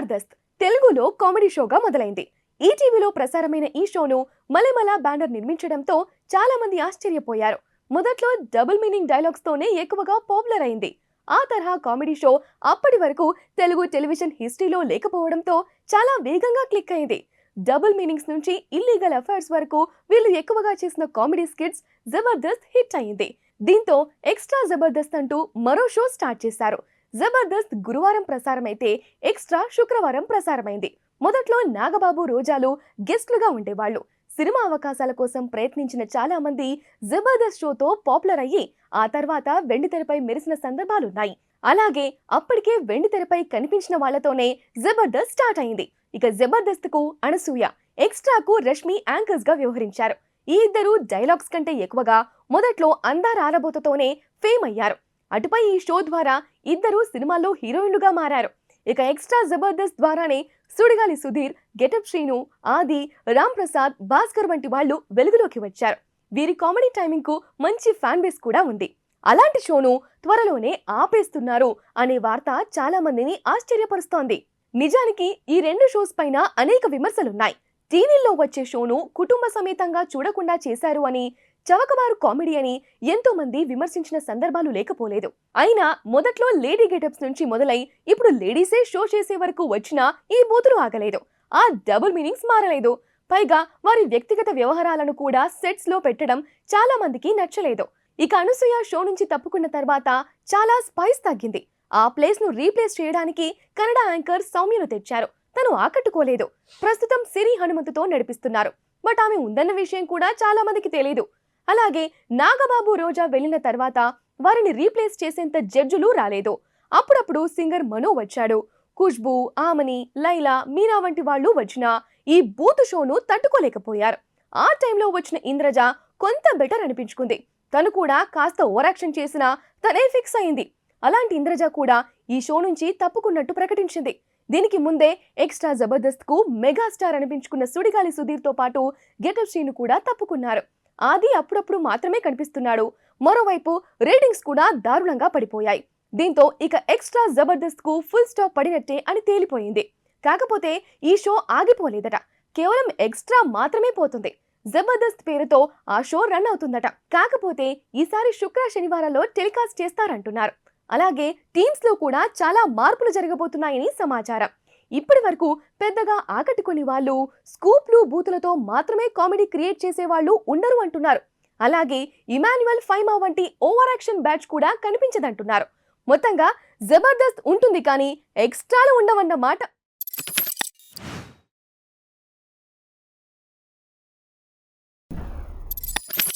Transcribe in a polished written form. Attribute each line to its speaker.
Speaker 1: జబర్దస్త్ తెలుగులో కామెడీ షోగా మొదలైంది. ఈటీవీలో ప్రసారమైన ఈ షోను మలైమల బ్యానర్ నిర్మించడంతో చాలా మంది ఆశ్చర్యపోయారు. మొదట్లో డబుల్ మీనింగ్ డైలాగ్స్ తోనే ఎక్కువగా పాపులర్ అయింది. ఆ తరహా కామెడీ షో అప్పటి వరకు తెలుగు టెలివిజన్ హిస్టరీలో లేకపోవడంతో చాలా వేగంగా క్లిక్ అయింది. డబుల్ మీనింగ్స్ నుంచి ఇల్లీగల్ అఫైర్స్ వరకు వీళ్ళు ఎక్కువగా చేసిన కామెడీ స్కిట్స్ జబర్దస్త్ హిట్ అయింది. దీంతో ఎక్స్ట్రా జబర్దస్త్ అంటూ మరో షో స్టార్ట్ చేశారు. జబర్దస్త్ గురువారం ప్రసారమైతే ఎక్స్ట్రా శుక్రవారం ప్రసారమైంది. మొదట్లో నాగబాబు, రోజాలు గెస్ట్లుగా ఉండేవాళ్లు. సినిమా అవకాశాల కోసం ప్రయత్నించిన చాలా మంది జబర్దస్త్ షోతో పాపులర్ అయ్యి ఆ తర్వాత వెండితెరపై మెరిసిన సందర్భాలున్నాయి. అలాగే అప్పటికే వెండితెరపై కనిపించిన వాళ్లతోనే జబర్దస్త్ స్టార్ట్ అయింది. ఇక జబర్దస్త్ కు అనసూయ, ఎక్స్ట్రాకు రష్మి యాంకర్స్ గా వ్యవహరించారు. ఈ ఇద్దరు డైలాగ్స్ కంటే ఎక్కువగా మొదట్లో అందాల ఆలబోతతోనే ఫేమ్ అయ్యారు. అటుపై ఈ షో ద్వారా ఇద్దరు సినిమాల్లో హీరోయిన్లుగా మారారు. ఇక ఎక్స్ట్రా జబర్దస్త్ ద్వారానే సుడిగాలి సుధీర్, గెటప్ శ్రీను, ఆది, రామ్ ప్రసాద్, భాస్కర్ వంటి వాళ్ళు వెలుగులోకి వచ్చారు. వీరి కామెడీ టైమింగ్ కు మంచి ఫ్యాన్ బేస్ కూడా ఉంది. అలాంటి షోను త్వరలోనే ఆపేస్తున్నారు అనే వార్త చాలా మందిని ఆశ్చర్యపరుస్తోంది. నిజానికి ఈ రెండు షోస్ పైన అనేక విమర్శలున్నాయి. టీవీల్లో వచ్చే షోను కుటుంబ సమేతంగా చూడకుండా చేశారు అని, చవకబారు కామెడీ అని ఎంతో మంది విమర్శించిన సందర్భాలు లేకపోలేదు. అయినా మొదట్లో లేడీ గెటప్స్ నుంచి మొదలై ఇప్పుడు లేడీసే షో చేసే వరకు వచ్చినా ఈ బూతులు ఆగలేదు. ఆ డబుల్ మీనింగ్స్ మారలేదు. పైగా వారి వ్యక్తిగత వ్యవహారాలను కూడా సెట్స్ లో పెట్టడం చాలా మందికి నచ్చలేదు. ఇక అనసూయ షో నుంచి తప్పుకున్న తర్వాత చాలా స్పైస్ తగ్గింది. ఆ ప్లేస్ ను రీప్లేస్ చేయడానికి కన్నడ యాంకర్ సౌమ్యను తెచ్చారు. తను ఆకట్టుకోలేదు. ప్రస్తుతం సిరి హనుమంతుతో నడిపిస్తున్నారు. బట్ ఆమె ఉందన్న విషయం కూడా చాలా మందికి తెలియదు. అలాగే నాగబాబు, రోజా వెళ్లిన తర్వాత వారిని రీప్లేస్ చేసేంత జడ్జులు రాలేదు. అప్పుడప్పుడు సింగర్ మనో వచ్చాడు. ఖుష్బూ, ఆమని, లైలా, మీరా వంటి వాళ్ళు వచ్చినా ఈ బూత్ షోను తట్టుకోలేకపోయారు. ఆ టైంలో వచ్చిన ఇంద్రజ కొంత బెటర్ అనిపించుకుంది. తను కూడా కాస్త ఓవరాక్షన్ చేసినా తనే ఫిక్స్ అయింది. అలాంటి ఇంద్రజ కూడా ఈ షో నుంచి తప్పుకున్నట్టు ప్రకటించింది. దీనికి ముందే ఎక్స్ట్రా జబర్దస్త్ కు మెగాస్టార్ అనిపించుకున్న సుడిగాలి సుధీర్ తో పాటు గెటప్ శ్రీను కూడా తప్పుకున్నారు. ఆది అప్పుడప్పుడు మాత్రమే కనిపిస్తున్నాడు. మరోవైపు రేటింగ్స్ కూడా దారుణంగా పడిపోయాయి. దీంతో ఇక ఎక్స్ట్రా జబర్దస్త్ కు ఫుల్ స్టాప్ పడినట్టే అని తేలిపోయింది. కాకపోతే ఈ షో ఆగిపోలేదట. కేవలం ఎక్స్ట్రా మాత్రమే పోతుంది. జబర్దస్త్ పేరుతో ఆ షో రన్ అవుతుందట. కాకపోతే ఈసారి శుక్ర, శనివారాల్లో టెలికాస్ట్ చేస్తారంటున్నారు. అలాగే టీమ్స్ లో కూడా చాలా మార్పులు జరగబోతున్నాయని సమాచారం. ఇప్పటి వరకు పెద్దగా ఆకట్టుకుని వాళ్ళు స్కూప్లు, బూతులతో మాత్రమే కామెడీ క్రియేట్ చేసేవాళ్ళు ఉండరు అంటున్నారు. అలాగే ఇమాన్యువల్, ఫైమా వంటి ఓవర్ యాక్షన్ బ్యాచ్ కూడా కనిపించదంటున్నారు. మొత్తంగా జబర్దస్త్ ఉంటుంది కానీ ఎక్స్ట్రాలు ఉండవన్న మాట